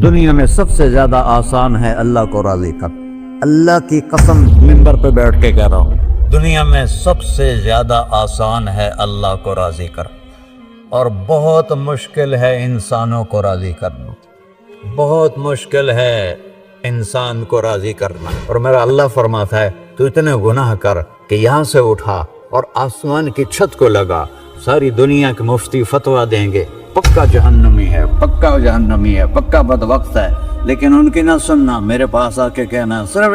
دنیا میں سب سے زیادہ آسان ہے اللہ کو راضی کر. اللہ کی قسم منبر پہ بیٹھ کے کہہ رہا ہوں، دنیا میں سب سے زیادہ آسان ہے اللہ کو راضی کر، اور بہت مشکل ہے انسانوں کو راضی کرنا. بہت مشکل ہے انسان کو راضی کرنا. اور میرا اللہ فرماتا ہے تو اتنے گناہ کر کہ یہاں سے اٹھا اور آسمان کی چھت کو لگا، ساری دنیا کے مفتی فتویٰ دیں گے پکا جہنمی ہے، پکا جہنمی ہے، پکا بدبخت ہے، لیکن ان کی نہ سننا. میرے پاس آ کے کہنا صرف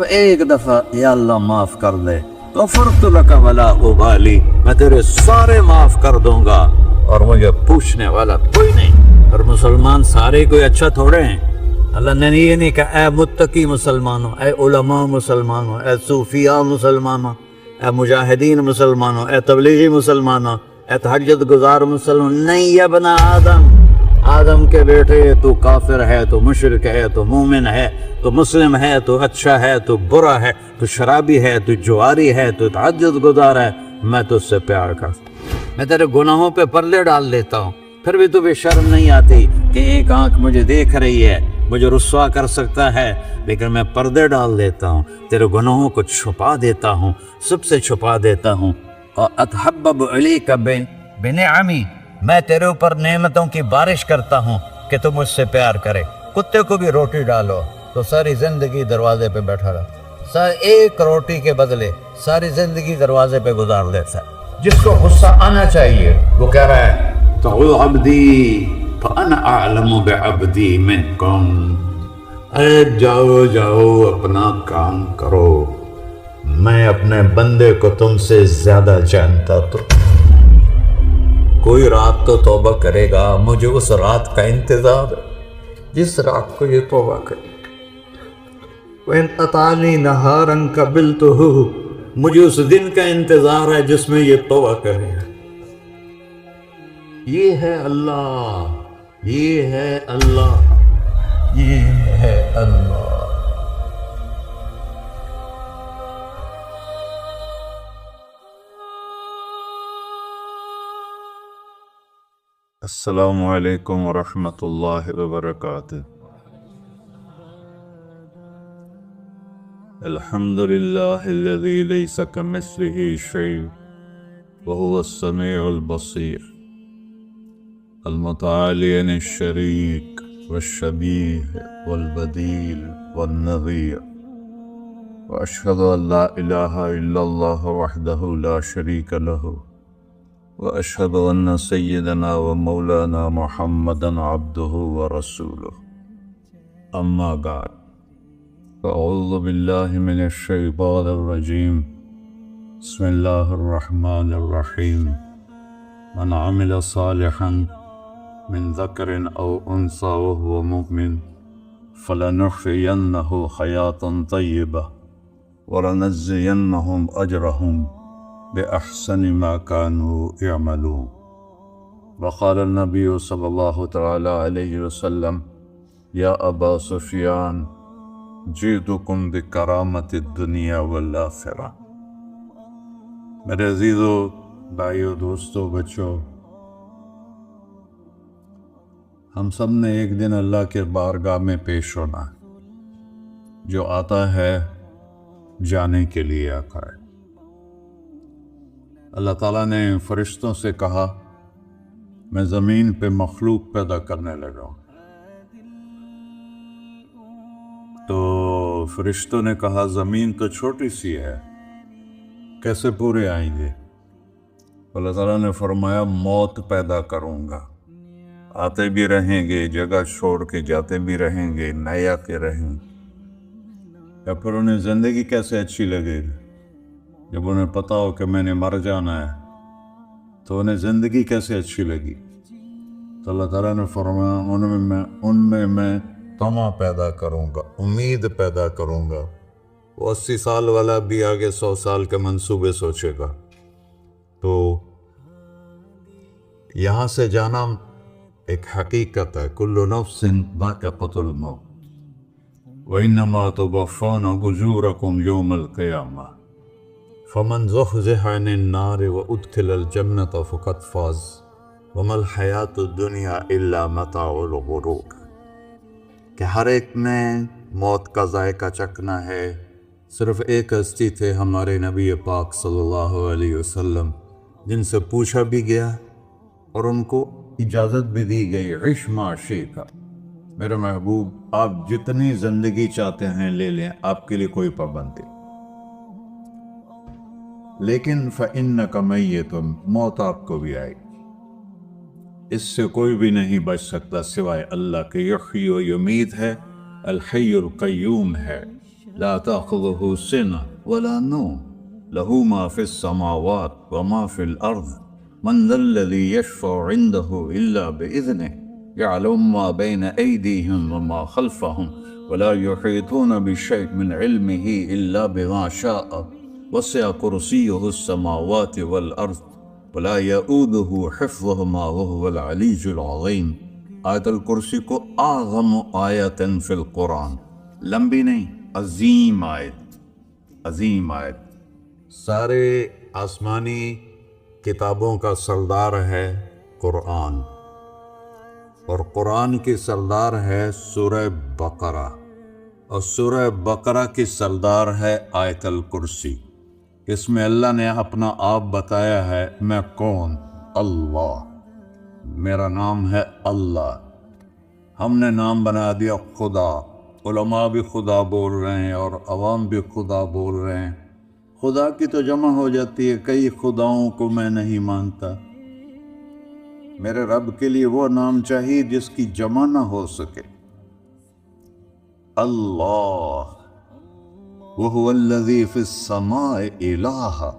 ایک دفعہ یا اللہ معاف کر دے، غفرت لک ولا ابالی، میں تیرے سارے معاف کر دوں گا اور مجھے پوچھنے والا کوئی نہیں. اور مسلمان سارے کوئی اچھا تھوڑے ہیں. اللہ نے یہ نہیں کہا اے متقی مسلمانوں، اے علماء مسلمانوں، اے صوفیاء مسلمانوں، اے مجاہدین مسلمانوں، اے تبلیغی مسلمانوں، اے تہجد گزار مسلمان. نہیں یا بنا آدم کے بیٹے، تو کافر ہے، تو مشرک ہے، تو مومن ہے، تو مسلم ہے، تو اچھا ہے، تو برا ہے، تو شرابی ہے، تو جواری ہے، تو تہجد گزار ہے، میں تجھ سے پیار کرتا ہوں. میں تیرے گناہوں پہ پردے ڈال دیتا ہوں، پھر بھی تجھے شرم نہیں آتی کہ ایک آنکھ مجھے دیکھ رہی ہے، مجھے رسوا کر سکتا ہے، لیکن میں پردے ڈال دیتا ہوں، تیرے گناہوں کو چھپا دیتا ہوں، سب سے چھپا دیتا ہوں. اور اتحبب علیک بنعمی، میں تیرے اوپر نعمتوں کی بارش کرتا ہوں کہ تم مجھ سے پیار کرے. کتے کو بھی روٹی ڈالو تو ساری زندگی دروازے پہ بیٹھا رہتا، ایک روٹی کے بدلے ساری زندگی دروازے پہ گزار دیتا ہے. جس کو غصہ آنا چاہیے وہ کہہ رہا ہے تو عبدی فانا اعلم بعبدی منکم، اے جاؤ اپنا کام کرو، میں اپنے بندے کو تم سے زیادہ جانتا. تو کوئی رات تو توبہ کرے گا، مجھے اس رات کا انتظار ہے جس رات کو یہ توبہ کرے. وَإِنْ أَطَعَنِي نَهَارًا قَبِلْتُهُ، مجھے اس دن کا انتظار ہے جس میں یہ توبہ کرے گا. یہ ہے اللہ، یہ ہے اللہ، یہ ہے اللہ. السلام علیکم ورحمۃ اللہ وبرکاتہ. الحمد للہ الذی لیس کمثلہ شیء وہو السمیع البصیر، المتعالی عن الشریک والشبیہ والبدیل والنظیر، واشہد ان لا الہ الا اللہ وحدہ لا شریک لہ، وأشهد أن سيدنا ومولانا محمدا عبده ورسوله. أما بعد، فأعوذ بالله من الشيطان الرجيم. بسم الله الرحمن الرحيم. من عمل صالحا من ذكر أو أنثى وهو مؤمن فلنحيينه حياة طيبة ولنجزينهم أجرهم بأحسن ما كانوا يعملون. وقال النبي صلى الله تعالى عليه وسلم يا أبا سفيان جئتكم بكرامة الدنيا والآخرة. میرے عزیزو، بھائیو، دوستو، بچوں، ہم سب نے ایک دن اللہ کے بارگاہ میں پیش ہونا ہے. جو آتا ہے جانے کے لیے آتا ہے. اللہ تعالیٰ نے فرشتوں سے کہا میں زمین پہ مخلوق پیدا کرنے لگا ہوں. تو فرشتوں نے کہا زمین تو چھوٹی سی ہے، کیسے پورے آئیں گے؟ اللہ تعالیٰ نے فرمایا موت پیدا کروں گا، آتے بھی رہیں گے، جگہ چھوڑ کے جاتے بھی رہیں گے، نیا کے رہیں گے. یا پھر انہیں زندگی کیسے اچھی لگے گی؟ جب انہیں پتا ہو کہ میں نے مر جانا ہے تو انہیں زندگی کیسے اچھی لگی؟ تو اللہ تعالیٰ نے فرمایا ان میں میں طمع پیدا کروں گا، امید پیدا کروں گا. وہ 80 سال والا بھی آگے 100 سال کے منصوبے سوچے گا. تو یہاں سے جانا ایک حقیقت ہے. کل نفس ذائقۃ الموت وإنما توفون أجوركم يوم القيامة فمن زحزح عن النار وأدخل الجنة فقد فاز وَمَا الْحَيَاةُ الدُّنْيَا إِلَّا مَتَاعُ الْغُرُورِ، کہ ہر ایک نے موت کا ذائقہ چکھنا ہے۔ صرف ایک ہستی تھے ہمارے نبی پاک صلی اللہ علیہ وسلم، جن سے پوچھا بھی گیا اور ان کو اجازت بھی دی گئی، عِش مَا شِئْتَ، میرے محبوب آپ جتنی زندگی چاہتے ہیں لے لیں، آپ کے لیے کوئی پابندی، لیکن فَإِنَّكَ مَيِّتٌ، موت آپ کو بھی آئے گی، اس سے کوئی بھی نہیں بچ سکتا سوائے اللہ کے۔ یحیی و یمیت ہے، الحی القیوم ہے، لا تأخذہ سنہ ولا نوم، لہ ما فی السماوات وما فی الارض، من ذا الذی یشفع عنده الا بإذنہ، يعلم ما بين أيديهم وما خلفهم ولا يحيطون بشيء من علمه إلا بما شاء، وسع كرسيه السماوات والأرض ولا يؤوده حفظهما وهو العلي العظيم۔ آیت الکرسی کو اعظم آیت فی القرآن، لمبی نہیں، عظیم آیت، عظیم آیت، سارے آسمانی کتابوں کا سردار ہے قرآن، اور قرآن کی سردار ہے سورہ بقرہ، اور سورہ بقرہ کی سردار ہے آیت الکرسی۔ اس میں اللہ نے اپنا آپ بتایا ہے، میں کون؟ اللہ، میرا نام ہے اللہ۔ ہم نے نام بنا دیا خدا، علماء بھی خدا بول رہے ہیں اور عوام بھی خدا بول رہے ہیں۔ خدا کی تو جمع ہو جاتی ہے، کئی خداؤں کو میں نہیں مانتا۔ میرے رب کے لیے وہ نام چاہیے جس کی جمع نہ ہو سکے۔ اللہ، وَهُوَ الَّذِي فِي السَّمَاءِ إِلَٰهًا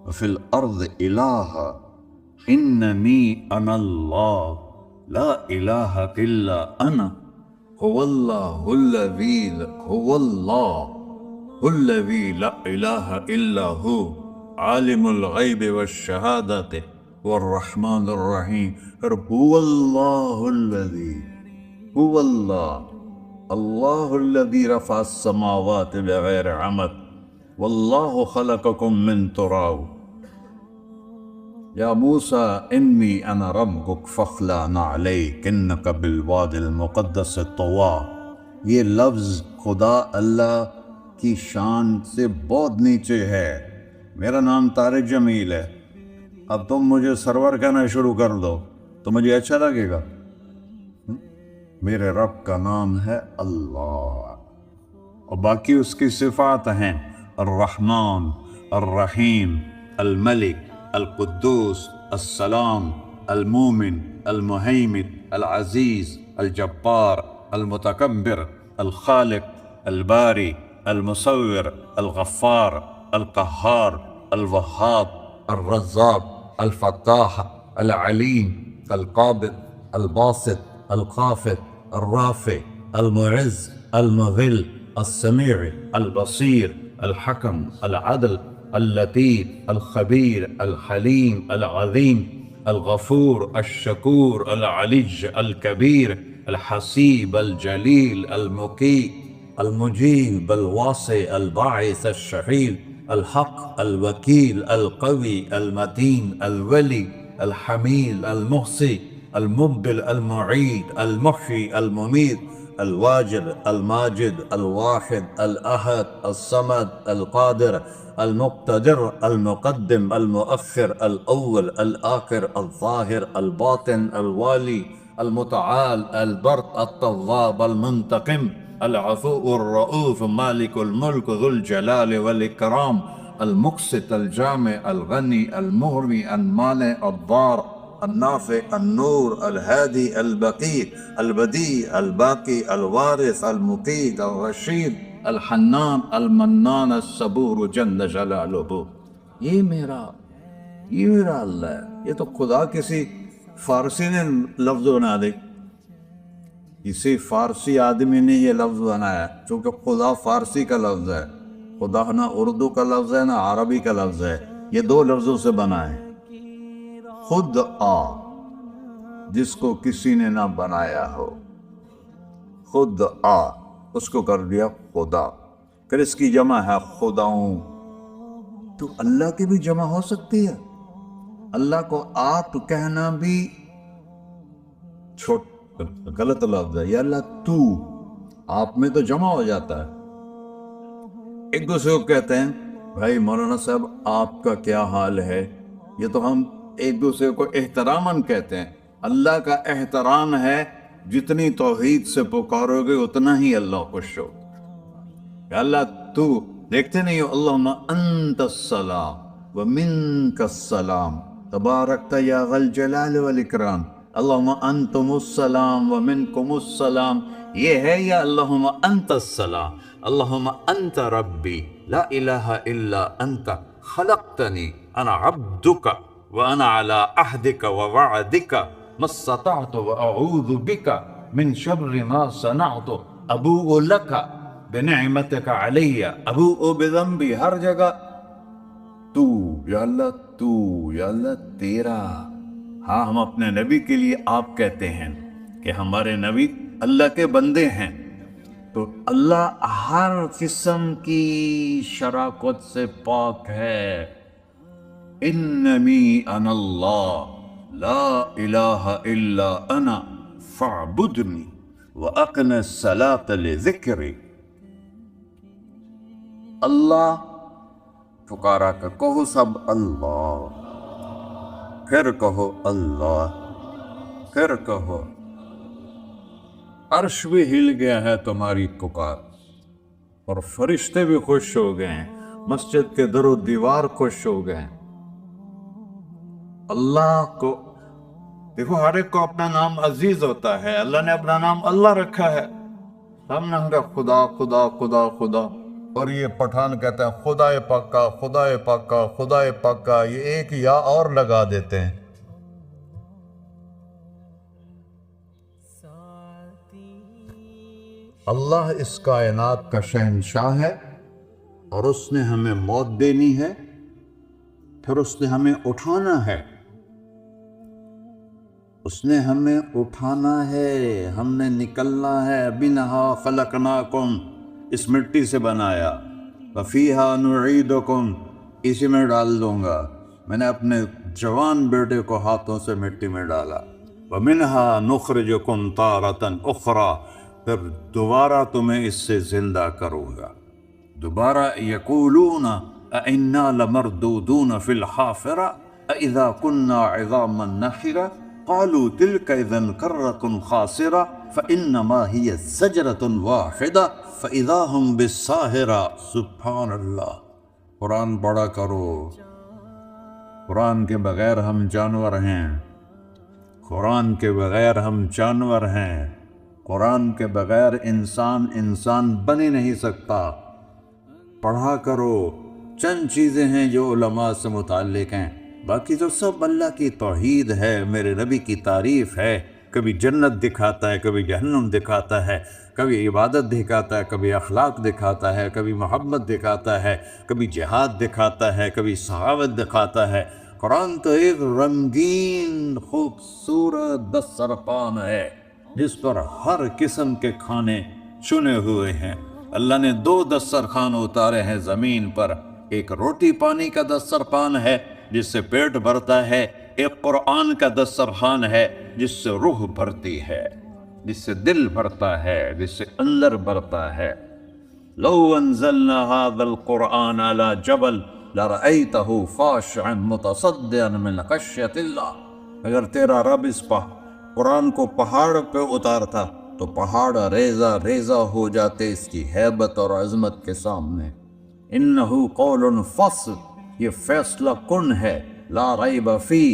وَفِي الْأَرْضِ إِلَٰهًا إِنَّنِي أَنَا اللَّهُ لَا إِلَٰهَ إِلَّا أَنَا هُوَ اللَّهُ الَّذِي لَا إِلَٰهَ إِلَّا هُوَ عَالِمُ الْغَيْبِ وَالشَّهَادَةِ والرحمن الرحیم۔ اور هو اللہ الذی، هو اللہ الذی رفع السماوات بغیر عمد واللہ خلقکم من تراب، یا موسیٰ انی انا ربک فاخلع نعلیک انک بالوادی المقدس طویٰ۔ یہ لفظ خدا اللہ کی شان سے بہت نیچے ہے۔ میرا نام طارق جمیل ہے، اب تم مجھے سرور کہنا شروع کر دو تو مجھے اچھا لگے گا؟ میرے رب کا نام ہے اللہ، اور باقی اس کی صفات ہیں الرحمن، الرحیم، الملک، القدوس، السلام، المومن، المہیمن، العزیز، الجبار، المتکبر، الخالق، الباری، المصور، الغفار، القہار، الوہاب، الرزاق، الفتاح، العلیم، القابض، الباسط، الخافض، الرافع، المعز، المذل، السمیع، البصیر، الحکم، العدل، اللطیف، الخبیر، الحلیم، العظیم، الغفور، الشکور، العلی، الکبیر، الحسیب، الجلیل، المقیت، المجیب، الواسع، الباعث، الشفیع، الحق، الوکیل، القوی، المتین، الولی، الحمید، المحصی، المبدل، المعید، المحیی، الممید، الواجد، الماجد، الواحد، الأحد، الصمد، القادر، المقتدر، المقدم، المؤخر، الأول، الآخر، الظاهر، الباطن، الوالي، المتعال، البر، التواب، المنتقم، العفو، الرؤوف، مالك الملك، ذو الجلال والإكرام، المقسط، الجامع، الغني، المغني، المانع، الضار، النافع، النور، الهادي، البقي، البديع، الباقي، الوارث، المقيت، الرشيد، الحنان، المنان، الصبور جل جلالہ۔ یہ میرا اللہ ہے۔ یہ تو خدا کسی فارسی نے لفظ بنا دے، کسی فارسی آدمی نے یہ لفظ بنایا، چونکہ خدا فارسی کا لفظ ہے، خدا نہ اردو کا لفظ ہے نہ عربی کا لفظ ہے، یہ دو لفظوں سے بنا ہے۔ خود آ، جس کو کسی نے نہ بنایا ہو، خود آ، اس کو کر دیا خدا۔ پھر اس کی جمع ہے خداؤں، تو اللہ کی بھی جمع ہو سکتی ہے۔ اللہ کو آپ کہنا بھی गलत लफ्ज है, या अल्लाह तू, आप में तो जमा हो जाता है। एक दूसरे को कहते हैं भाई मौलाना साहब आपका क्या हाल है, ये तो हम एक दूसरे को एहतरामन कहते हैं। अल्लाह का एहतराम है, जितनी तौहीद से पुकारोगे उतना ही अल्लाह खुश हो। अल्लाह तू, देखते नहीं हो अल्लाहुम्मा अंतस्सलाम व मिनकस्सलाम तबारकता या ज़ल जलाल वल इकराम, अल्लाहुम्मा अंतुमुस्सलाम व मिनकुमुस्सलाम, ये है या अल्लाहुम्मा अंतस्सलाम, अल्लाहुम्मा अंत रब्बी ला इलाहा इल्ला अंत खलक्तनी अना अब्दुका व अना अला अहदिका व वअदिका मस्ततअतु व अऊज़ु बिका मिन शर्रि मा सनअतु अबूउ लका बिनिअमतिका अलैया अबूउ बिज़ंबी, हर जगह तू या अल्लाह, तू या अल्लाह तेरा। हाँ, हम अपने नबी के लिए आप कहते हैं कि हमारे नबी अल्लाह के बंदे हैं, तो अल्लाह हर किस्म की शराकत से पाक है। इन्नमी अनल्लाह ला इलाहा इल्ला अना फअबुदनी व अक़िमिस सलात लिज़िक्री। अल्लाह पुकारा कर कहो सब अल्लाह, फिर कहो अल्लाह, फिर कहो। अर्श भी हिल गया है तुम्हारी पुकार, और फरिश्ते भी खुश हो गए हैं, मस्जिद के दरो दीवार खुश हो गए। अल्लाह को देखो, हर एक को अपना नाम अजीज होता है, अल्लाह ने अपना नाम अल्लाह रखा है। हमने कहा खुदा खुदा खुदा खुदा, और ये पठान कहते हैं खुदाए पक्का खुदाए पक्का खुदाए पक्का, ये एक या और लगा देते हैं। अल्लाह इस कायनात का शहंशाह है, और उसने हमें मौत देनी है, फिर उसने हमें उठाना है, उसने हमें उठाना है, हमने निकलना है। बिनहा खलकनाकुम, इस मिट्टी से बनाया, वफीहा नुईदुकुम, इसी में डाल दूंगा। मैंने अपने जवान बेटे को हाथों से मिट्टी में डाला। वमिनहा नुखरिजुकुम तारतन उखरा, फिर दोबारा तुम्हें इससे जिंदा करूँगा। दोबारा यकूलूना अइन्ना लमरदूदून फिल हाफिरा अइज़ा कुन्ना इज़ामन नखिरा क़ालू तिल्का इज़न कर्रतुन खासिरा फ़इन्नमा हिय ज़जरतुन वाहिदा फ़इज़ा हुम बिस्साहिरा। सुब्हानल्लाह। कुरान पढ़ा करो, कुरान के बगैर हम जानवर हैं, कुरान के बगैर हम जानवर हैं, कुरान के बगैर इंसान बन ही नहीं सकता। पढ़ा करो। चंद चीज़ें हैं जो उलमा से मुताल्लिक हैं, बाकी तो सब अल्लाह की तौहीद है, मेरे नबी की तारीफ़ है। कभी जन्नत दिखाता है, कभी जहन्नम दिखाता है, कभी इबादत दिखाता है, कभी अखलाक दिखाता है, कभी मोहब्बत दिखाता है, कभी जिहाद दिखाता है, कभी सहावत दिखाता है। कुरान तो एक रंगीन खूबसूरत दस्तरखान है, जिस पर हर किस्म के खाने चुने हुए हैं। अल्लाह ने 2 दस्तरखान उतारे हैं ज़मीन पर, एक रोटी पानी का दस्तरखान है जिससे पेट भरता है, एक कुरान का दस्तरखान है जिससे रूह भरती है, जिससे दिल भरता है, जिससे अंदर भरता है। लौ अंज़लना हाज़ल कुरआन अला जबल लरअयतहु ख़ाशिअन मुतसद्दिअन मिन खश्यतिल्लाह। अगर तेरा रब इस कुरान को पहाड़ पे उतारता तो पहाड़ रेजा रेजा हो जाते इसकी हैबत और अजमत के सामने। इन्नहु कौलुन फ़स्ल, ये फैसला कुन है, ला रैब फी,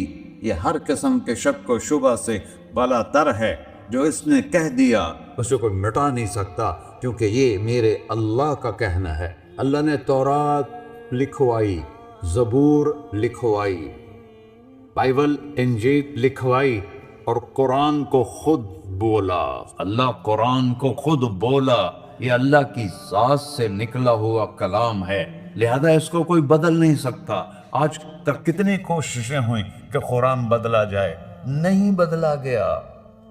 ये हर किस्म के शक व शुबा से बला तर है। जो इसने कह दिया उसे कोई मिटा नहीं सकता, क्योंकि ये मेरे अल्लाह का कहना है। अल्लाह ने तौरात लिखवाई, ज़बूर लिखवाई, बाइबल इंजील लिखवाई, और कुरान को खुद बोला। अल्लाह कुरान को खुद बोला, ये अल्लाह की ज़ात से निकला हुआ कलाम है, लिहाजा इसको कोई बदल नहीं सकता। आज तक कितनी कोशिशें हुई कि कुरान बदला जाए, नहीं बदला गया।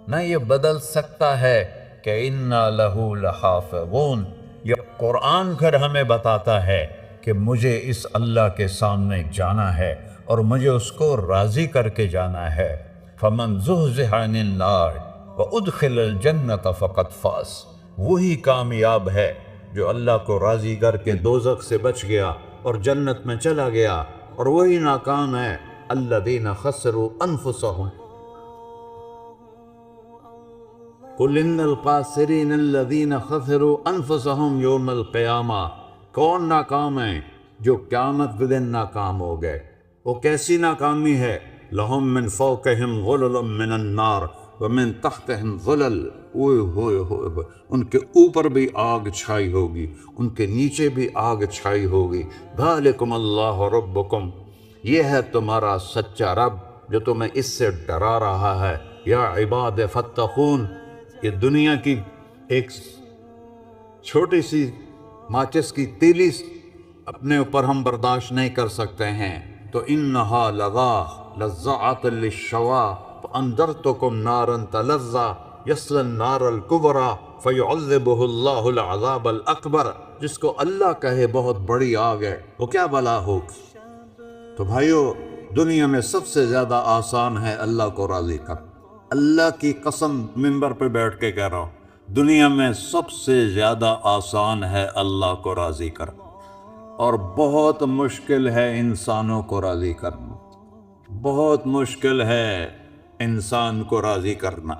न ये बदल सकता है कि इन्ना लहू लहाफ़िज़ून। ये कुरान फिर हमें बताता है कि मुझे इस अल्लाह के सामने जाना है और मुझे उसको राज़ी करके जाना है। फमन ज़ुहज़िहा अनिन नार وَأُدْخِلَ الْجَنَّةَ فَقَدْ فَازَ، وہی کامیاب ہے جو اللہ کو راضی کر کے دوزخ سے بچ گیا اور جنت میں چلا گیا، اور وہی ناکام ہے الَّذِينَ خَسِرُوا أَنفُسَهُمْ قُلْ إِنَّ الْخَاسِرِينَ الَّذِينَ خَسِرُوا أَنفُسَهُمْ يَوْمَ الْقِيَامَةِ، کون ناکام ہیں؟ جو قیامت کے دن ناکام ہو گئے۔ وہ کیسی ناکامی ہے؟ لَهُم مِّن فَوْقِهِمْ غُلُلٌ مِّنَ النَّارِ وَمِن تَحْتِهِمْ ظُلَلٌ، اوئے ہوئے ہوئے، ان کے اوپر بھی آگ چھائی ہوگی، ان کے نیچے بھی آگ چھائی ہوگی۔ ذَلِكُمُ اللَّهُ رَبُّكُمْ، یہ ہے تمہارا سچا رب جو تمہیں اس سے ڈرا رہا ہے۔ یا عباد فاتقون، یہ دنیا کی ایک چھوٹی سی ماچس کی تیلی اپنے اوپر ہم برداشت نہیں کر سکتے ہیں، تو انہا لظیٰ لذعۃ للشوا فانذرتکم نارا تلظیٰ یصلی النار الکبریٰ فیعذبہ اللہ العذاب الاکبر، جس کو اللہ کہے بہت بڑی آگ ہے وہ کیا بلا ہوگی۔ تو بھائیو، دنیا میں سب سے زیادہ آسان ہے اللہ کو راضی کر، اللہ کی قسم منبر پہ بیٹھ کے کہہ رہا ہوں، دنیا میں سب سے زیادہ آسان ہے اللہ کو راضی کر، اور بہت مشکل ہے انسانوں کو راضی کرنا، بہت مشکل ہے انسان کو راضی کرنا۔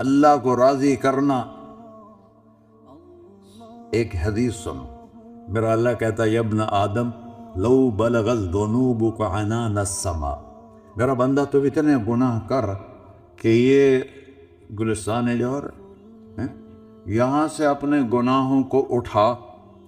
اللہ کو راضی کرنا، ایک حدیث سنو، میرا اللہ کہتا ہے یا ابن آدم لو بلغت ذنوبک عنان السماء، میرا بندہ تو اتنے گناہ کر کہ یہ گلستان جوہر ہے، یہاں سے اپنے گناہوں کو اٹھا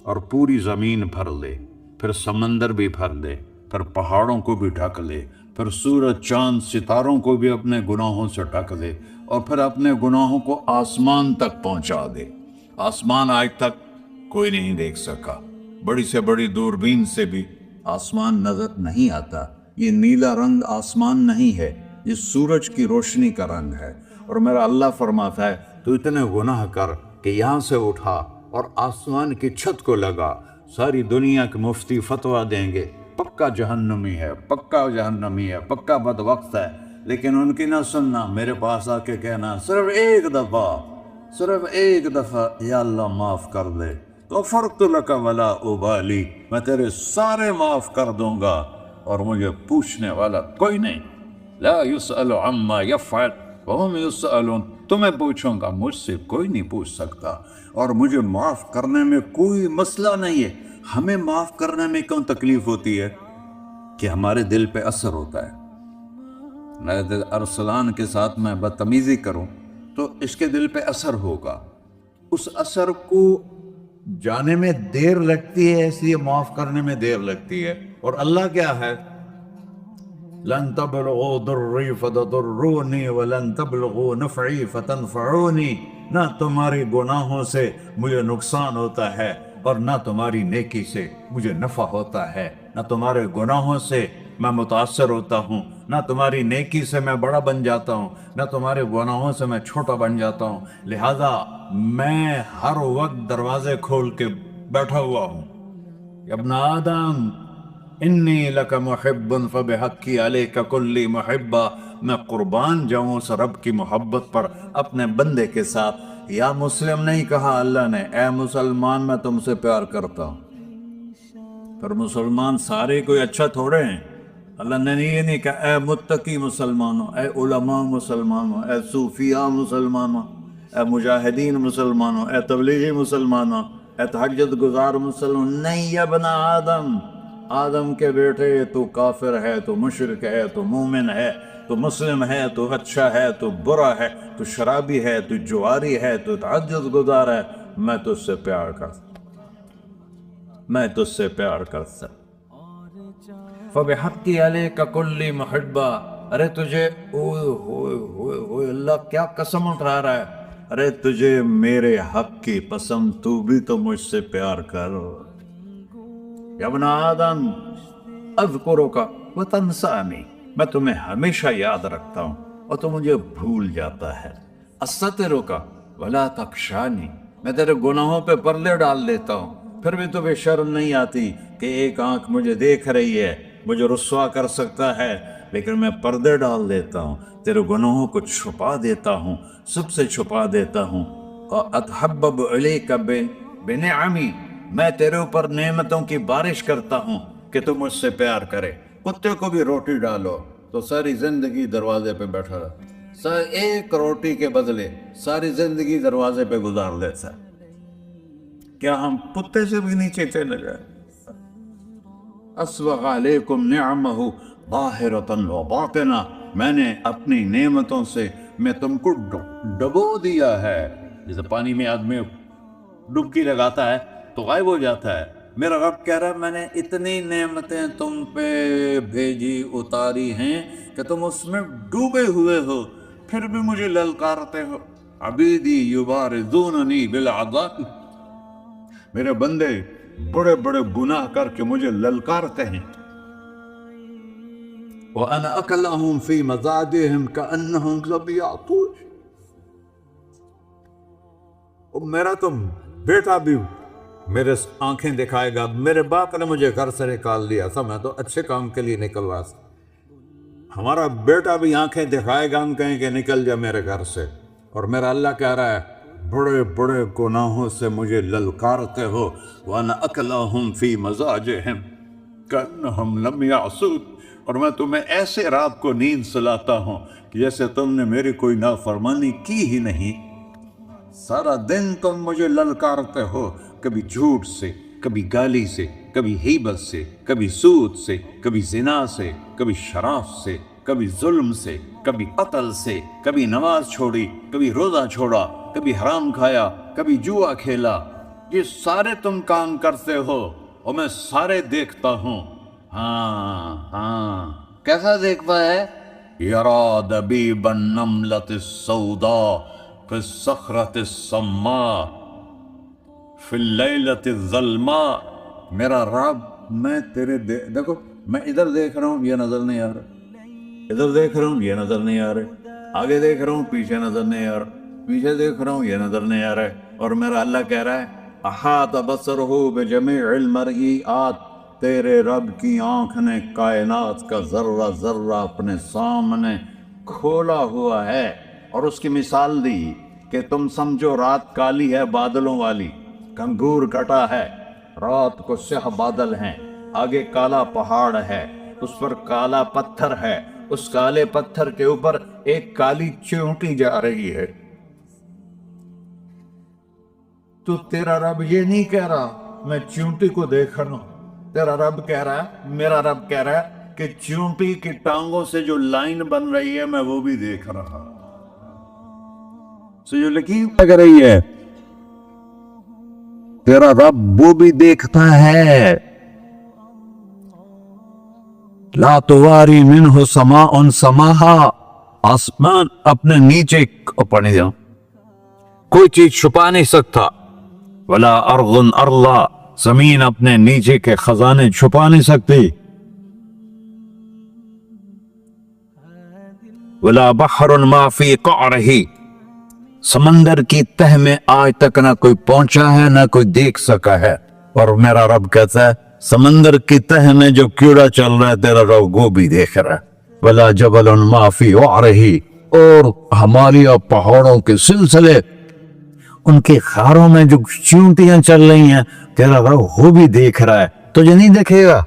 اور پوری زمین بھر لے، پھر سمندر بھی بھر لے، پھر پہاڑوں کو بھی ڈھک لے، پھر سورج چاند ستاروں کو بھی اپنے گناہوں سے ڈھک دے، اور پھر اپنے گناہوں کو آسمان تک پہنچا دے۔ آسمان آج تک کوئی نہیں دیکھ سکا، بڑی سے بڑی دوربین سے بھی آسمان نظر نہیں آتا، یہ نیلا رنگ آسمان نہیں ہے، یہ سورج کی روشنی کا رنگ ہے۔ اور میرا اللہ فرماتا ہے تو اتنے گناہ کر کہ یہاں سے اٹھا اور آسمان کی چھت کو لگا، ساری دنیا کے مفتی فتویٰ دیں گے پکا جہنمی ہے، پکا جہنمی ہے، پکا بدبخت ہے، لیکن ان کی نہ سننا، میرے پاس آ کے کہنا صرف ایک دفعہ یا اللہ معاف کر دے، غفرت لک ولا ابالی، میں تیرے سارے معاف کر دوں گا اور مجھے پوچھنے والا کوئی نہیں۔ لا یسأل عما یفعل وهم یسألون، تمہیں پوچھوں گا، مجھ سے کوئی نہیں پوچھ سکتا، اور مجھے معاف کرنے میں کوئی مسئلہ نہیں ہے۔ ہمیں معاف کرنے میں کیوں تکلیف ہوتی ہے؟ کہ ہمارے دل پہ اثر ہوتا ہے۔ میں ارسلان کے ساتھ میں بدتمیزی کروں تو اس کے دل پہ اثر ہوگا، اس اثر کو جانے میں دیر لگتی ہے، اس لیے معاف کرنے میں دیر لگتی ہے۔ اور اللہ کیا ہے؟ لن تبلغوا ضري فتضروني ولن تبلغوا نفعي فتنفعوني، نہ تمہاری گناہوں سے مجھے نقصان ہوتا ہے اور نہ تمہاری نیکی سے مجھے نفع ہوتا ہے، نہ تمہارے گناہوں سے میں متاثر ہوتا ہوں، نہ تمہاری نیکی سے میں بڑا بن جاتا ہوں، نہ تمہارے گناہوں سے میں چھوٹا بن جاتا ہوں، لہذا میں ہر وقت دروازے کھول کے بیٹھا ہوا ہوں۔ یا ابن آدم انی لک محب فبحقی علیک کلی محبہ، میں قربان جاؤں اس رب کی محبت پر اپنے بندے کے ساتھ۔ یا مسلم نہیں کہا اللہ نے، اے مسلمان میں تم سے پیار کرتا ہوں۔ پر مسلمان سارے کوئی اچھا تھوڑے ہیں، اللہ نے یہ نہیں کہا اے متقی مسلمانوں، اے علماء مسلمانوں، اے صوفیاء مسلمانوں، اے مجاہدین مسلمانوں، اے تبلیغی مسلمانوں، اے تہجد گزار مسلمان، نہیں یا ابن آدم، آدم کے بیٹے، تو کافر ہے، تو مشرک ہے، تو مومن ہے، تو مسلم ہے، تو اچھا ہے، تو برا ہے، تو شرابی ہے، تو جواری ہے، تو تہجد گزار ہے، میں تجھ سے پیار کرتا، میں تجھ سے پیار کرتا۔ فبحقی علیک کلی محبہ، ارے تجھے اوئے ہوئے ہوئے ہوئے، اللہ کیا قسم اٹھا رہا ہے، ارے تجھے میرے حق کی قسم، تو بھی تو مجھ سے پیار کر۔ یا ابن آدم اذکرک وتنسانی، میں تمہیں ہمیشہ یاد رکھتا ہوں اور تو مجھے بھول جاتا ہے۔ استترک ولا تخشانی، میں تیرے گناہوں پہ پردے ڈال دیتا ہوں، پھر بھی تمہیں شرم نہیں آتی کہ ایک آنکھ مجھے دیکھ رہی ہے، مجھے رسوا کر سکتا ہے، लेकिन मैं पर्दे डाल देता हूँ, तेरे गुनाहों को छुपा देता हूँ, सबसे छुपा देता हूँ। और अतहब्बब अलैका बिनिअमी, मैं तेरे ऊपर नेमतों की बारिश करता हूँ कि तुम मुझसे प्यार करे। कुत्ते को भी रोटी डालो तो सारी जिंदगी दरवाजे पे बैठा रहा, एक रोटी के बदले सारी जिंदगी दरवाजे पे गुजार देता है। क्या हम कुत्ते से भी नीचे चले जाए? अस्बग़ अलैकुम निअमहु ज़ाहिरतन व बातिना, मैंने अपनी नेमतों से मैं तुमको डुबो दिया है। जैसे पानी में आदमी डुबकी लगाता है तो गायब हो जाता है, मेरा रब कह रहा है मैंने इतनी नेमतें तुम पे भेजी उतारी हैं कि तुम उसमें डूबे हुए हो, फिर भी मुझे ललकारते हो। अबीदी युबारिज़ूननी बिल अज़ाब, मेरे बंदे बड़े बड़े गुनाह करके मुझे ललकारते हैं। व अना अकलहुम फी मज़ाजिहिम कअन्नहुम ज़बियातून, मेरा तो बेटा भी मेरे आंखें दिखाएगा। मेरे बाप ने मुझे घर से निकाल दिया था, मैं तो अच्छे काम के लिए निकल रहा था। हमारा बेटा भी आंखें दिखाएगा, हम कहेंगे निकल जा मेरे घर से। और मेरा अल्लाह कह रहा है बड़े बड़े गुनाहों से मुझे ललकारते हो। वाना अकलहुम फी मज़ाजिहिम कअन्नहुम लम यासून, और मैं तुम्हें ऐसे रात को नींद सुलाता हूँ कि जैसे तुमने मेरी कोई नाफरमानी की ही नहीं। सारा दिन तुम मुझे ललकारते हो, कभी झूठ से, कभी गाली से, कभी हीबत से, कभी सूद से, कभी जिना से, कभी शराब से, कभी जुल्म से, कभी कत्ल से, कभी नमाज छोड़ी, कभी रोजा छोड़ा, कभी हराम खाया, कभी जुआ खेला। ये सारे तुम काम करते हो और मैं सारे देखता हूँ। हाँ हाँ, कैसा देखता है? यरा दबीबन नमलतिस सौदा फिस सखरतिस सम्मा फिल लैलतिस ज़ल्मा। मेरा रब, मैं तेरे देखो, मैं इधर देख रहा हूँ ये नजर नहीं आ रहा, इधर देख रहा हूँ ये नजर नहीं आ रहा, आगे देख रहा हूँ पीछे नजर नहीं आ रहा, पीछे देख रहा हूँ ये नजर नहीं आ रहा है। और मेरा अल्लाह कह रहा है अहात बसरहु बिजमीइल मरईआत, तेरे रब की आंख ने कायनात का जर्रा जर्रा अपने सामने खोला हुआ है। और उसकी मिसाल दी कि तुम समझो रात काली है बादलों वाली, कंगूर कटा है, रात को स्याह बादल हैं, आगे काला पहाड़ है, उस पर काला पत्थर है, उस काले पत्थर के ऊपर एक काली चींटी जा रही है। तो तेरा रब ये नहीं कह रहा मैं चींटी को देख रहा हूं, तेरा रब कह रहा है, मेरा रब कह रहा है कि चींटी की टांगों से जो लाइन बन रही है मैं वो भी देख रहा, से जो लकीर लग रही है तेरा रब वो भी देखता है। ला तुवारी मिन्हु समाउन समाहा, आसमान अपने नीचे पढ़ने जाओ, कोई चीज छुपा नहीं सकता। वला अर्ज़ुन अर्ला, जमीन अपने नीचे के खजाने छुपा नहीं सकती। वला बहरुन मा फी क़अरिही, समंदर की तह में आज तक ना कोई पहुंचा है ना कोई देख सका है। और मेरा रब कहता है समंदर की तह में जो कीड़ा चल रहा है तेरा रब वो भी देख रहा है। वला जबलुन मा फी क़अरिही, और हिमालय पहाड़ों के सिलसिले उनके खारों में जो चींटियां चल रही हैं तेरा रब वो भी देख रहा है, तुझे नहीं देखेगा?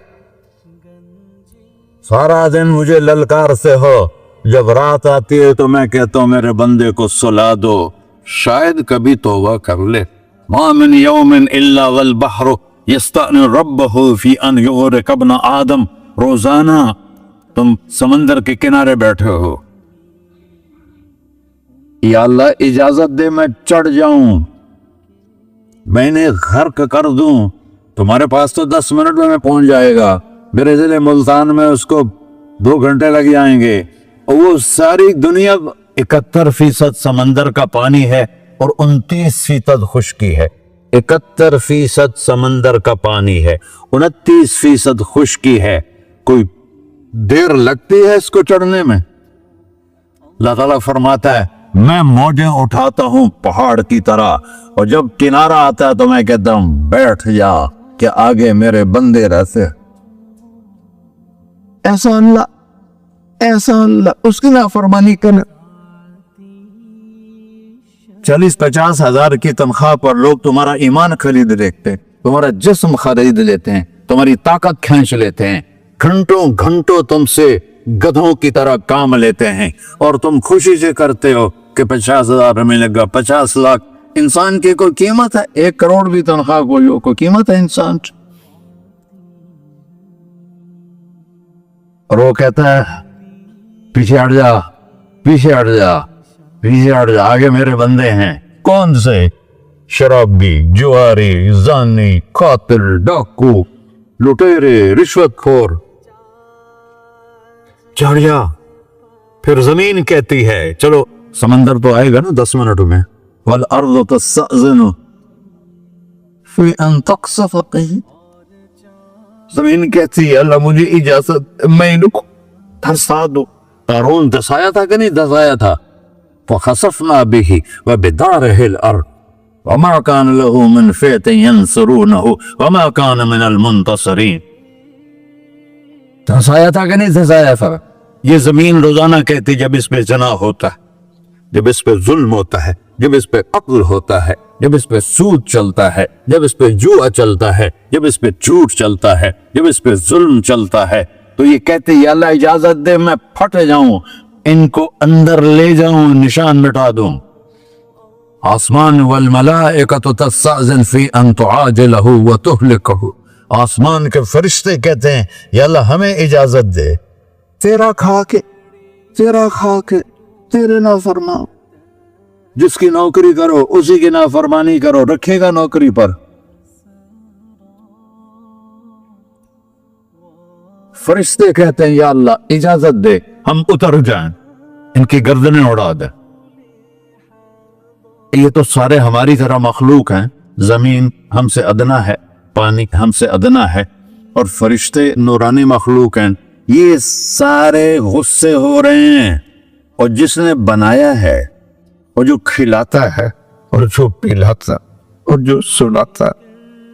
सारा दिन मुझे ललकार से हो, जब रात आती है तो मैं कहता हूं मेरे बंदे को सुला दो, शायद कभी तौबा कर ले। मा मिन यौमिन इल्ला वल बहरु यस्तअनु रब्बहु फी अन युग़रिक़ इब्न आदम। रोजाना तुम समंदर के किनारे बैठे हो, या अल्लाह इजाजत दे मैं चढ़ जाऊं, मैंने गर्क कर दूं, तुम्हारे पास तो 10 मिनट में पहुंच जाएगा, मेरे जिले मुल्तान में उसको 2 घंटे लग जाएंगे। और वो सारी दुनिया 71% समंदर का पानी है और 29% खुश्की है। 71% समंदर का पानी है, 29% खुश्की है। कोई देर लगती है इसको चढ़ने में? अल्लाह ताला फरमाता है मैं मौजें उठाता हूं पहाड़ की तरह, और जब किनारा आता है तो मैं कहता हूं बैठ जा कि आगे मेरे बंदे रहते। ऐसा अल्लाह ऐसा अल्लाह उसकी नाफरमानी करना। 40-50 हजार की तनख्वाह पर लोग तुम्हारा ईमान खरीद लेते हैं, तुम्हारा जिस्म खरीद लेते हैं, तुम्हारी ताकत खींच लेते हैं, घंटों घंटों तुमसे गधों की तरह काम लेते हैं और तुम खुशी से करते हो कि 50,000 मिलेगा, 50 लाख। इंसान की कोई कीमत है? 1 करोड़ भी तनख्वाह कोई कीमत है इंसान? और वो कहता है पीछे हट जा, पीछे हट जा, पीछे हट जा, आगे मेरे बंदे हैं। कौन से? शराबी, जुआरी, जानी, कातिल, डाकू, लुटेरे, रिश्वतखोर। चढ़ जा। फिर जमीन कहती है चलो, समंदर तो आएगा ना 10 मिनट में। वल अर्ज़ तस्तअज़िनु फी अन तक़ज़फ़ क़ीद। जमीन कहती है अल्लाह मुझे इजाजत, मैं इनको धंसा दो। कारून धसाया था कि नहीं धसाया था? फ़ख़सफ़ना बिही व बिदारिहिल अर्ज़ वमा कान लहू मिन फ़िअतिन यंसुरूनहु वमा कान मिनल मुंतसिरीन। धसाया था कि नहीं धसाया था? ये जमीन रोजाना कहती जब इस पे जना होता है, जब इस पे जुल्म होता है, जब इस पे अक्ल होता है, जब इस पे सूद चलता है, जब इस पे जुआ चलता है, जब इस पे झूठ चलता है, जब इस पे जुल्म चलता है, तो ये कहते या अल्लाह इजाजत दे मैं फट जाऊं, इनको अंदर ले जाऊं, निशान मिटा दूं। आसमान वल मलाइकतु तस्तअज़िन फी अन तुआजिलहु व तुहलिकहु। आसमान के फरिश्ते कहते हैं या अल्लाह हमें इजाजत दे, तेरा खा के तेरे नाफरमान। जिसकी नौकरी करो उसी की नाफरमानी करो, रखेगा नौकरी पर। फरिश्ते कहते हैं या अल्लाह इजाजत दे हम उतर जाएं, इनकी गर्दनें उड़ा दे। ये तो सारे हमारी तरह मखलूक हैं। जमीन हमसे अदना है, पानी हमसे अदना है, और फरिश्ते नूरानी मखलूक हैं। ये सारे गुस्से हो रहे हैं। और जिसने बनाया है, और जो खिलाता है, और जो पिलाता, और जो सुलाता,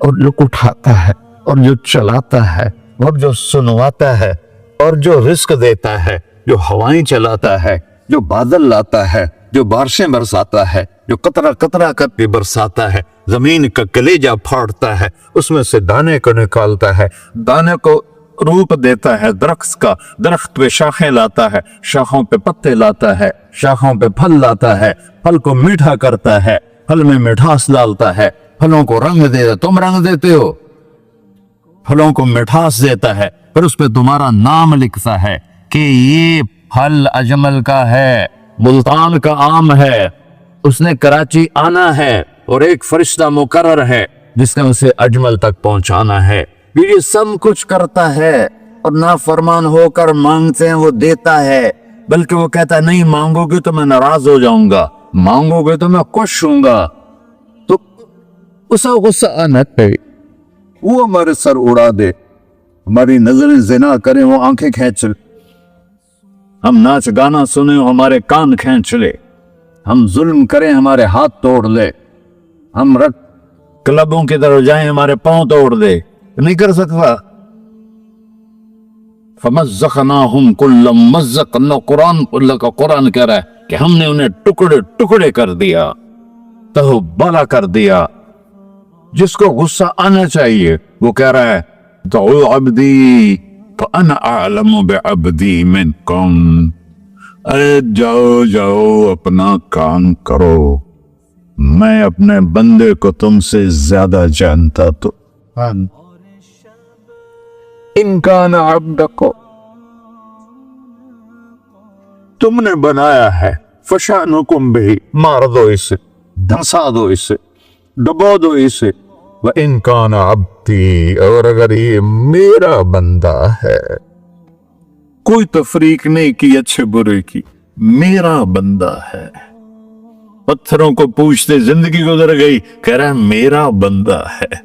और जो उठाता है, और जो चलाता है, और जो सुनवाता है, और जो रिस्क देता है, जो हवाएं चलाता है, जो बादल लाता है, जो बारिशें बरसाता है, जो कतरा कतरा करके बरसाता है, जमीन का कलेजा फाड़ता है, उसमें से दाने को निकालता है, दाने को रूप देता है दरख्त का, दरख्त पे शाखें लाता है, शाखों पे पत्ते लाता है, शाखों पे फल लाता है, फल को मीठा करता है, फल में मिठास डालता है, फलों को रंग देता। तुम रंग देते हो, फलों को मिठास देता है, फिर उस पे तुम्हारा नाम लिखता है कि ये फल अजमल का है, मुल्तान का आम है, उसने कराची आना है, और एक फरिश्ता मुकर्रर है जिसने उसे अजमल तक पहुंचाना है। ये सब कुछ करता है, और नाफरमान होकर मांगते हैं वो देता है, बल्कि वो कहता है नहीं मांगोगे तो मैं नाराज हो जाऊंगा, मांगोगे तो मैं खुश हूंगा। तो उसे गुस्सा आना चाहिए, वो हमारे सर उड़ा दे, हमारी नजरें जिना करे, वो आंखें खींच ले, हम नाच गाना सुने हमारे कान खींच ले, हम जुल्म करें हमारे हाथ तोड़ ले, हम रट क्लबों की तरफ जाएं हमारे पांव तोड़ दे, नहीं कर सकता। फमज़्ज़क़नाहुम कुल्ल मुमज़्ज़क़, कुरान कह रहा है कि हमने उन्हें टुकड़े टुकड़े कर दिया, तहबाला कर दिया। जिसको गुस्सा आना चाहिए वो कह रहा है दुऊ अब्दी फअना अअलमु बिअब्दी मिनकुम। अरे जाओ जाओ अपना काम करो, मैं अपने बंदे को तुमसे ज्यादा जानता। तो इनकान अब्दको, तुमने बनाया है, फशानुकुम बिही, मार दो इसे, धंसा दो इसे, डबो दो इसे। व इनकान अब्दी, और अगर ये मेरा बंदा है, कोई तफरीक नहीं की अच्छे बुरे की, मेरा बंदा है। पत्थरों को पूछते जिंदगी गुजर गई, कह रहा है मेरा बंदा है।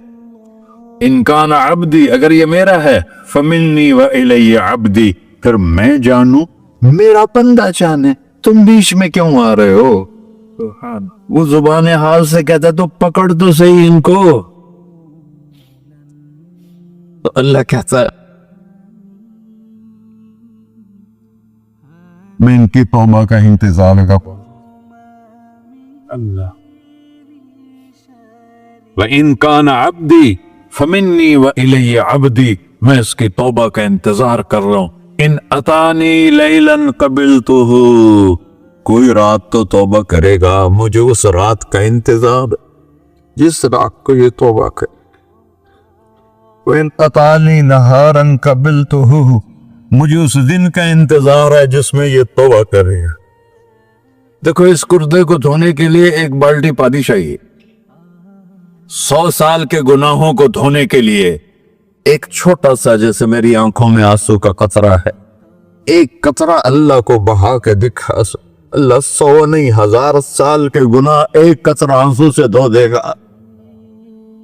इनकान अब्दी, अगर ये मेरा है, फमिन्नी व इलैया अब्दी, फिर मैं जानू मेरा बंदा जाने, तुम बीच में क्यों आ रहे हो? वो जुबान हाल से कहता तो पकड़ तो सही इनको। तो अल्लाह कहता है मैं इनकी तौबा का इंतजार करूं। अल्लाह व इन कान अब्दी फमिन्नी व इलैहि अब्दी, मैं इसकी तौबा का इंतजार कर रहा हूं। इन अतानी लैलन कबिलतुहु, कोई रात तो तौबा करेगा, मुझे उस रात का इंतजार जिस रात को ये तौबा करे। इन अतानी नहारन कबिलतुहु, मुझे उस दिन का इंतजार है जिसमें ये तौबा करेगा। देखो, इस कुर्दे को धोने के लिए एक बाल्टी पानी चाहिए। 100 साल के गुनाहों को धोने के लिए एक छोटा सा, जैसे मेरी आंखों में आंसू का कतरा है, एक कतरा अल्लाह को बहा के दिखा। अल्लाह 100 नहीं 1000 साल के गुनाह एक कतरा आंसू से धो देगा।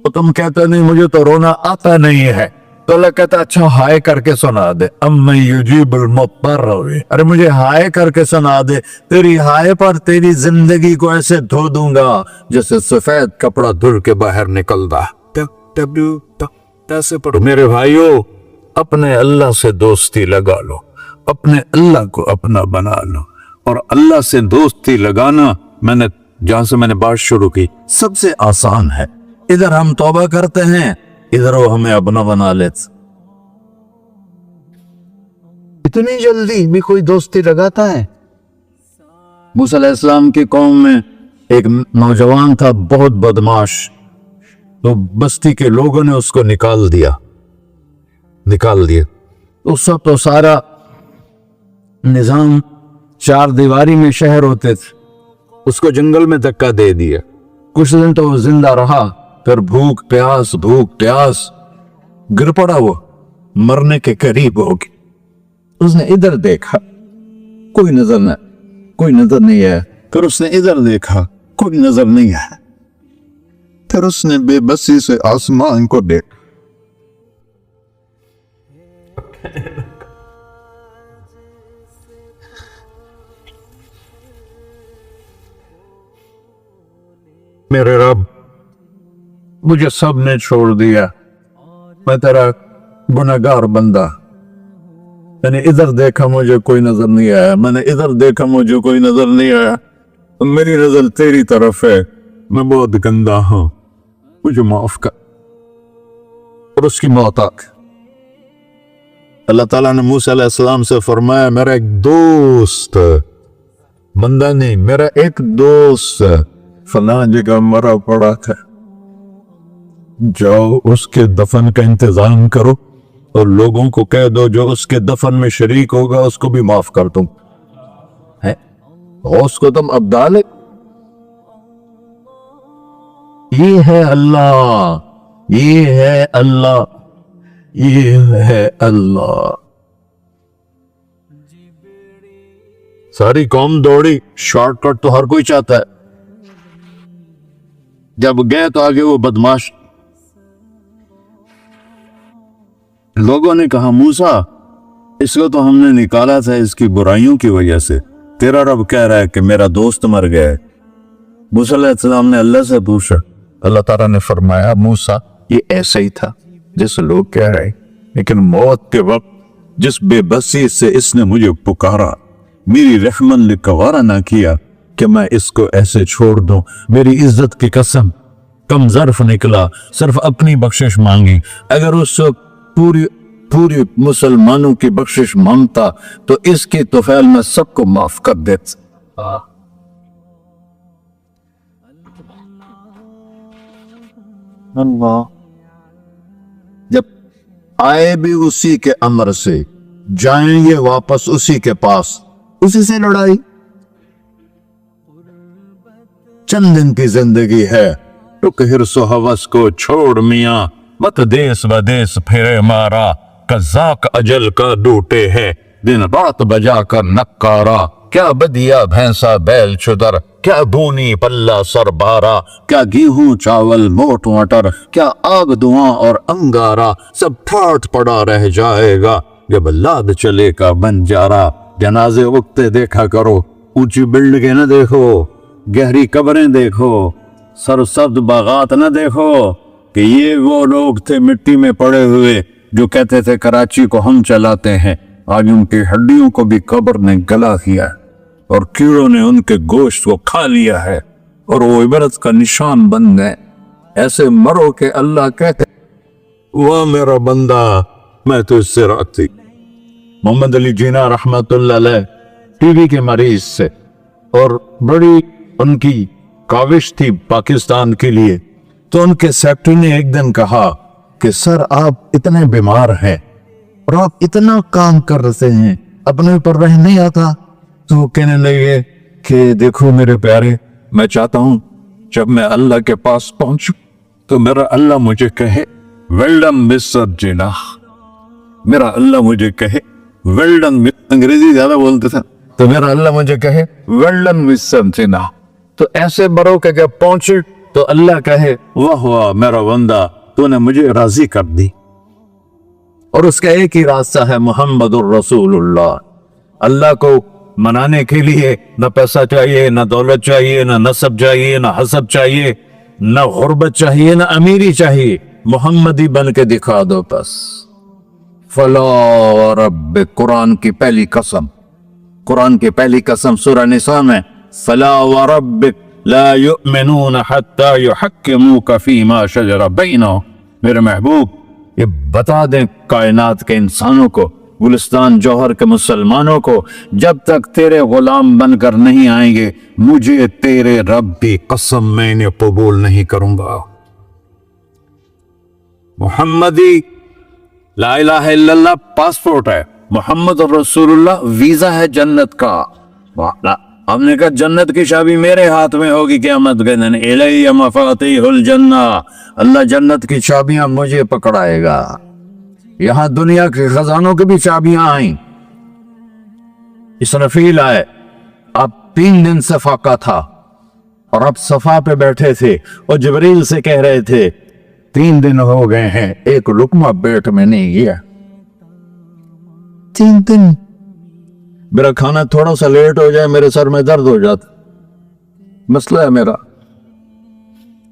तो तुम कहते नहीं मुझे तो रोना आता नहीं है, तो अल्लाह कहता अच्छा हाय करके सुना दे। अम्मा युजीबुल मुत्तर, अरे मुझे हाय करके सुना दे, तेरी हाय पर तेरी जिंदगी को ऐसे धो दूंगा जैसे सफेद कपड़ा धुल के बाहर निकलता। ऐसे पढ़ो मेरे भाइयों, अपने अल्लाह से दोस्ती लगा लो, अपने अल्लाह को अपना बना लो। और अल्लाह से दोस्ती लगाना, मैंने जहां से मैंने बात शुरू की, सबसे आसान है। इधर हम तौबा करते हैं, इधर वो हमें अपना बना लेते। इतनी जल्दी भी कोई दोस्ती लगाता है? मूसा अलैहिस्सलाम की कौम में एक नौजवान था, बहुत बदमाश, तो बस्ती के लोगों ने उसको निकाल दिया। उस वक्त तो सारा निजाम 4 दीवारी में शहर होते थे, उसको जंगल में धक्का दे दिया। कुछ दिन तो वो जिंदा रहा, फिर भूख प्यास गिर पड़ा, वो मरने के करीब हो गया। उसने इधर देखा, कोई नजर नहीं है। फिर उसने इधर देखा, कोई नजर नहीं है। फिर उसने बेबसी से आसमान को देखा। मेरे रब, मुझे सब ने छोड़ दिया, मैं तेरा गुनहगार बंदा। मैंने इधर देखा, मुझे कोई नजर नहीं आया, मैंने इधर देखा, मुझे कोई नजर नहीं आया। मेरी नजर तेरी तरफ है, मैं बहुत गंदा हूं, मुझे माफ कर। और उसकी मौत आ गई। अल्लाह ताला ने मूसा अलैहिस्सलाम से फरमाया, मेरा एक दोस्त, बंदा नहीं, मेरा एक दोस्त फलां जगह मरा पड़ा था, जाओ उसके दफन का इंतजाम करो और लोगों को कह दो जो उसके दफन में शरीक होगा उसको भी माफ कर दूं। है उसको तुम अब डाले। ये है अल्लाह, ये है अल्लाह, ये है अल्लाह। सारी कौम दौड़ी, शॉर्टकट तो हर कोई चाहता है। जब गए तो आगे वो बदमाश, लोगों ने कहा मूसा, इसको तो हमने निकाला था इसकी बुराइयों की वजह से, तेरा रब कह रहा है कि मेरा दोस्त मर गया है। मूसा अलैहिस्सलाम ने अल्लाह से पूछा, अल्लाह ताला ने फरमाया, मूसा ये ऐसा ही था जैसे लोग कह रहे, लेकिन मौत के वक्त जिस बेबसी से इसने मुझे पुकारा, मेरी रहमत ने गवारा ना किया कि मैं इसको ऐसे छोड़ दूं। मेरी इज्जत की कसम, कम ज़र्फ निकला, सिर्फ अपनी बख्शिश मांगी। अगर उस पूरी मुसलमानों की बख्शिश मांगता तो इसकी तोफैल में सबको माफ कर देता। अल्लाह, जब आए भी उसी के अमर से, जाएंगे वापस उसी के पास, उसी से लड़ाई। चंद दिन की जिंदगी है, तो हिर्सो हवस को छोड़ मियां, मत देश बदेश फिरे मारा, कज़ाक अजल का डूटे है, दिन रात बजा कर नक्कारा। क्या बदिया भैंसा बैल चुदर, क्या भूनी पल्ला सर बारा, क्या गेहूं चावल मोट मटर, क्या आग धुआं और अंगारा, सब ठाठ पड़ा रह जाएगा जब लाद चलेगा बंजारा। जनाजे उगते देखा करो, ऊंची बिल्डिंगें न देखो, गहरी कब्रें देखो, सरसब्ज बागात न देखो कि ये वो लोग थे मिट्टी में पड़े हुए जो कहते थे कराची को हम चलाते हैं। आज उनकी हड्डियों को भी कब्र ने गला दिया और कीड़ों ने उनके गोश्त को खा लिया है और वो इबरत का निशान बन गए। ऐसे मरो के अल्लाह कहते, वाह मेरा बंदा, मैं तो इससे राती। मोहम्मद अली जीना रहमतुल्लाह अलैह टीबी के मरीज से, और बड़ी उनकी काविश थी पाकिस्तान के लिए। तो उनके सेक्रेटरी ने एक दिन कहा कि सर आप इतने बीमार हैं और आप इतना काम कर रहे हैं, अपने ऊपर रह नहीं आता। तो वो कहने लगे कि देखो मेरे प्यारे, मैं चाहता हूं जब मैं अल्लाह के पास पहुंचूं तो मेरा अल्लाह मुझे कहे वेल डन मिस्टर जीना, मेरा अल्लाह मुझे कहे वेल डन। अंग्रेजी ज्यादा बोलते थे, तो मेरा अल्लाह मुझे कहे वेल डन मिस्टर जीना। तो ऐसे बरो के जब पहुंचे तो अल्लाह कहे वाह वाह मेरा बंदा, तूने मुझे राजी कर दी। और उसका एक ही रास्ता है मोहम्मदुर रसूलुल्लाह। अल्लाह को मनाने के लिए न पैसा चाहिए, न दौलत चाहिए, न नसब चाहिए, न हसब चाहिए, न गुर्बत चाहिए, न अमीरी चाहिए। मोहम्मदी बन के दिखा दो बस। फला रब्ब, कुरान की पहली कसम, कुरान की पहली कसम सूरह निसा में, फला व रब्बिक ला युमिनून हत्ता युहक्किमूका फीमा शजरा बैनहुम। मेरे महबूब, ये बता दें कायनात के इंसानों को, गुलिस्तान जौहर के मुसलमानों को, जब तक तेरे गुलाम बनकर नहीं आएंगे, मुझे तेरे रब की कसम मैं इन्हें कबूल नहीं करूंगा। मोहम्मदी ला इलाहा इल्लल्लाह पासपोर्ट है, मोहम्मद रसूलुल्लाह वीजा है जन्नत का। हमने कहा जन्नत की चाबी मेरे हाथ में होगी क़यामत के दिन। इलैया मफातिहुल जन्ना, अल्लाह जन्नत की चाबियां मुझे पकड़ाएगा। यहां दुनिया के खजानों की भी चाबियां आई। इसराफील आए, अब 3 दिन से फाका था और अब सफा पे बैठे थे और जिब्रील से कह रहे थे 3 दिन हो गए हैं, एक लुकमा पेट में नहीं गया। 3 दिन मेरा खाना थोड़ा सा लेट हो जाए मेरे सर में दर्द हो जाता, मसला है मेरा।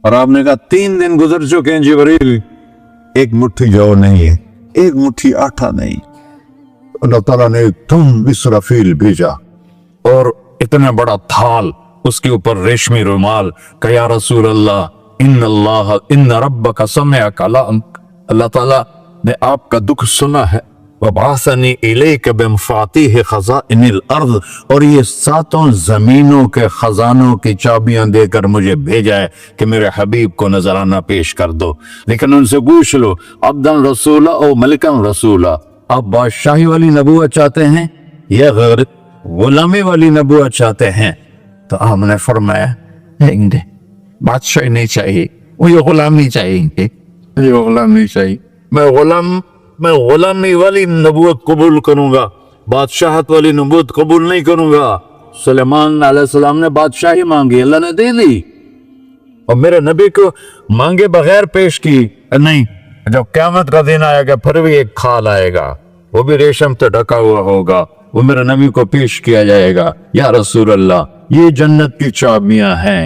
और आपने कहा 3 दिन गुजर चुके हैं जिब्रील, एक मुट्ठी जौ नहीं है, एक मुट्ठी आटा नहीं। अल्लाह ताला ने तुम इसराफील भेजा और इतना बड़ा थाल, उसके ऊपर रेशमी रुमाल। कहा या रसूल अल्लाह इन रब्बका समिअ कलाम, अल्लाह ताला ने आपका दुख सुना है। वबासनी इलैका बिमफातिह खज़ाइनिल अर्द, और ये 7 जमीनों के खजानों की चाबियां देकर मुझे भेजा है कि मेरे हबीब को नजराना पेश कर दो। लेकिन उनसे पूछ लो अब्दन रसूला और मलिकन रसूला, आप बादशाही वाली नबूवत चाहते हैं या गैर गुलामी वाली नबूवत चाहते हैं? तो हमने फरमाया बादशाही नहीं चाहिए, मुझे गुलामी चाहिए, मुझे गुलामी चाहिए। मैं गुलामी वाली नबूवत कबूल करूंगा, बादशाहत वाली नबूवत कबूल नहीं करूंगा। सुलेमान अलैहिस्सलाम ने बादशाही मांगी, अल्लाह ने दे दी, और मेरे नबी को मांगे बगैर पेश की नहीं। जब क़यामत का दिन आएगा फिर भी एक खाल आएगा, वो भी रेशम से ढका हुआ होगा, वो मेरे नबी को पेश किया जाएगा। या रसूल अल्लाह, ये जन्नत की चाबियां हैं,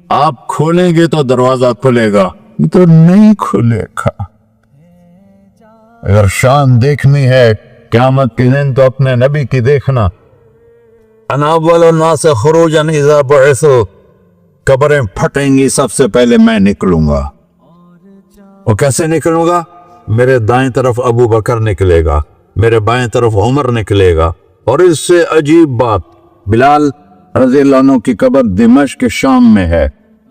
आप खोलेंगे तो दरवाजा खुलेगा, तो नहीं खुलेगा। अगर शान देखनी है क़यामत के दिन तो अपने नबी की देखना। अनावल नास खुरूजन इज़ा बुइसु, कब्रें फटेंगी सबसे पहले मैं निकलूंगा। और कैसे निकलूंगा? मेरे दाएं तरफ अबू बकर निकलेगा, मेरे बाएं तरफ उमर निकलेगा। और इससे अजीब बात, बिलाल रज़ियल्लाहु अन्हु की कब्र दिमश्क के शाम में है,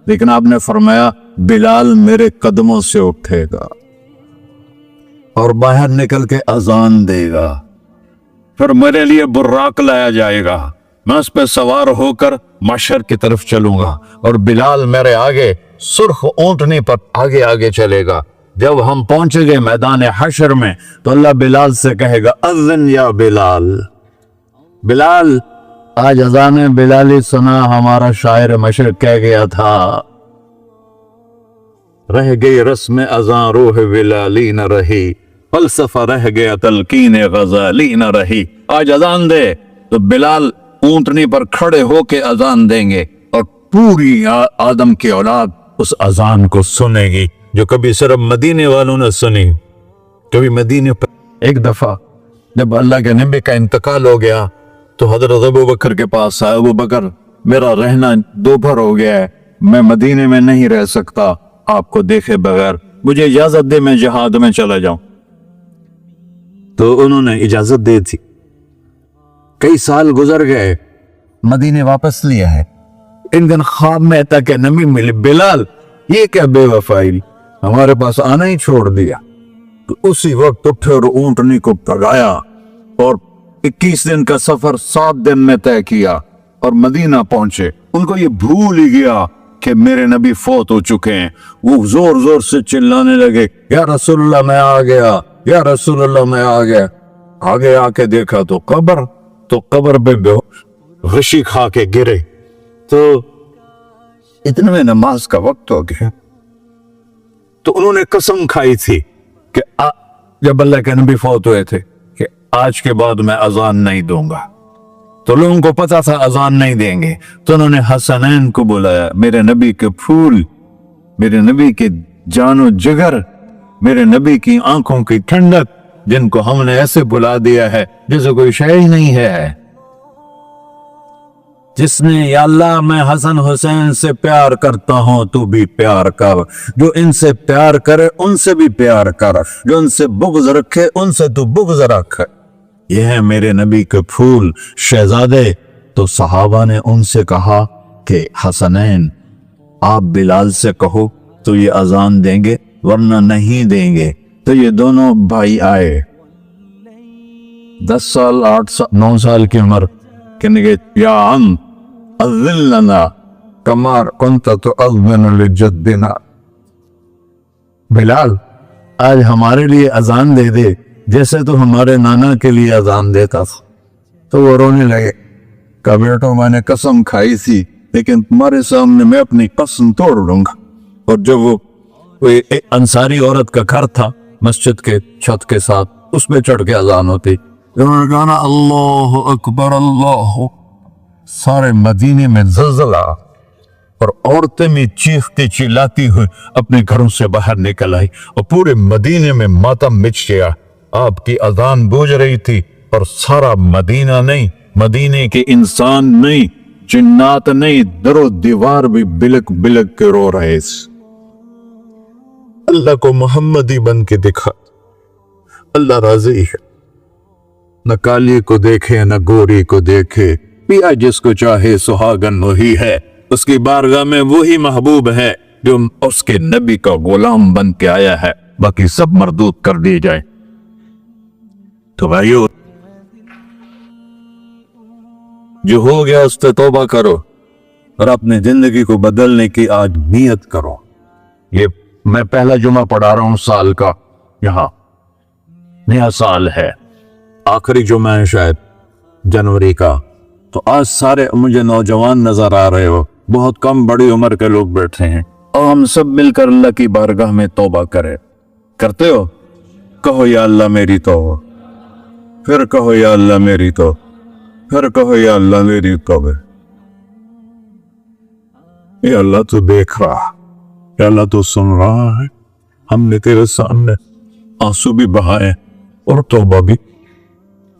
लेकिन आपने फरमाया बिलाल मेरे कदमों से उठेगा और बाहर निकल के अजान देगा। फिर मेरे लिए बुर्राक लाया जाएगा, मैं उस पर सवार होकर मशर की तरफ चलूंगा और बिलाल मेरे आगे सुर्ख ऊंटनी पर आगे आगे चलेगा। जब हम पहुंचेंगे मैदान हशर में तो अल्लाह बिलाल से कहेगा अज़न या बिलाल। बिलाल, आज अजान बिलाली सुना, हमारा शायर मशर कह गया था, रह गई रस्म अज़ां रूह बिलाली न रही, फलसफा रह गया तलकीन गजाली न रही। आज अजान दे तो बिलाल ऊंटनी पर खड़े होके अजान देंगे और पूरी आदम की औलाद उस अजान को सुनेगी, जो कभी सिर्फ मदीने वालों ने सुनी। कभी मदीने पर एक दफा जब अल्लाह के नबी का इंतकाल हो गया तो हजरत अबू बकर के पास आया, अबू बकर मेरा रहना दोपहर हो गया है, मैं मदीने में नहीं रह सकता आपको देखे बगैर, मुझे इजाजत दे मैं जिहाद में चला जाऊं। तो उन्होंने इजाजत दे दी। कई साल गुजर गए, मदीने वापस लिया है। इन दिन ख्वाब में तक नबी मिले, बिलाल ये क्या बेवफाई, हमारे पास आना ही छोड़ दिया। तो उसी वक्त उठे और ऊंटनी को भगाया और 21 दिन का सफर 7 दिन में तय किया और मदीना पहुंचे। उनको ये भूल ही गया कि मेरे नबी फौत हो चुके हैं। वो जोर जोर से चिल्लाने लगे, या रसूलुल्लाह मैं आ गया, या रसूलुल्लाह मैं आ गया। आगे आके देखा तो कब्र पे गशी खा के गिरे। तो इतने में नमाज का वक्त हो गया। तो उन्होंने कसम खाई थी कि जब अल्लाह के नबी फौत हुए थे कि आज के बाद मैं अजान नहीं दूंगा। तो लोगों को पता था अजान नहीं देंगे, तो उन्होंने हसनैन को बुलाया, मेरे नबी के फूल, मेरे नबी के जानो जिगर, मेरे नबी की आंखों की ठंडक, जिनको हमने ऐसे बुला दिया है जैसे कोई शय ही नहीं है। जिसने या अल्लाह मैं हसन हुसैन से प्यार करता हूं, तू भी प्यार कर, जो इनसे प्यार करे उनसे भी प्यार कर, जो उनसे बुग़्ज़ रखे उनसे तू बुग़्ज़ रख। यह है मेरे नबी के फूल शहजादे। तो सहाबा ने उनसे कहा कि हसनैन आप बिलाल से कहो तो ये अजान देंगे, वरना नहीं देंगे। तो ये दोनों भाई आए, 10 साल 8 साल 9 साल की उम्र, कहने के या हम अज़िल्लना कमार कुंत तो अज़्मिन लिजद्दिना, बिलाल आज हमारे लिए अजान दे दे जैसे तो हमारे नाना के लिए अजान देता था। तो वो रोने लगे, कहा बेटो मैंने कसम खाई थी, लेकिन तुम्हारे सामने मैं अपनी कसम तोड़ लूंगा। और जब वो एक अंसारी औरत का घर था मस्जिद के छत के साथ, उसमें चढ़ के अजान होती, उन्होंने कहा ना अल्लाह अकबर अल्लाह, सारे मदीने में ज़लज़ला और औरतें भी चीखती चिल्लाती हुई अपने घरों से बाहर निकल आई और पूरे मदीने में मातम मिच गया। आपकी अजान गूंज रही थी और सारा मदीना नहीं, मदीने के इंसान नहीं, जिन्नात नहीं, दरो दीवार भी बिलक बिलक के रो रहे। अल्लाह को मोहम्मदी बन के दिखा, अल्लाह राजी है। न काली को देखे न गोरी को देखे, पिया जिसको चाहे सुहागन वही है, उसकी बारगाह में वही महबूब है जो उसके नबी का गुलाम बन के आया है, बाकी सब मरदूद कर दिए जाए। तो भाइयों जो हो गया उस पे तौबा करो और अपनी जिंदगी को बदलने की आज नियत करो। ये मैं पहला जुमा पढ़ा रहा हूं साल का, यहाँ नया साल है, आखिरी जुमा है शायद जनवरी का। तो आज सारे मुझे नौजवान नजर आ रहे हो, बहुत कम बड़ी उम्र के लोग बैठे हैं और हम सब मिलकर अल्लाह की बारगाह में तौबा करें। करते हो? कहो या अल्लाह मेरी तौबा, फिर कहो या अल्लाह मेरी तो, फिर कहो या अल्लाह मेरी तौबा। या अल्लाह तू देख रहा, या अल्लाह तू सुन रहा है। हमने तेरे सामने आंसू भी बहाए और तौबा भी।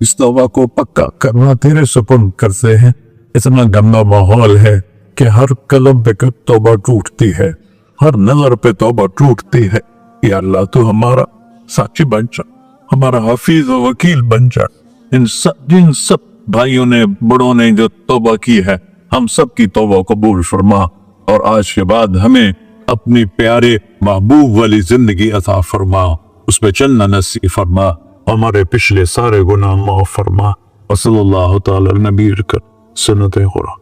इस तौबा को पक्का करना तेरे सुपुर्द करते हैं। इतना गंदा माहौल है कि हर कलम पे तौबा टूटती है, हर नजर पे तौबा टूटती है। या अल्लाह तू हमारा साची बन जा, हमारा हाफिज और वकील बन जा। जिन सब भाइयों ने बड़ों ने जो तौबा की है, हम सब की तौबा कबूल फरमा और आज के बाद हमें अपनी प्यारे महबूब वाली जिंदगी अता फरमा, उस पे चलना नसीब फरमा, हमारे पिछले सारे गुनाह माफ फरमा। वसल्लल्लाहु तआला अलैहि नबी सुन्नत खुदा।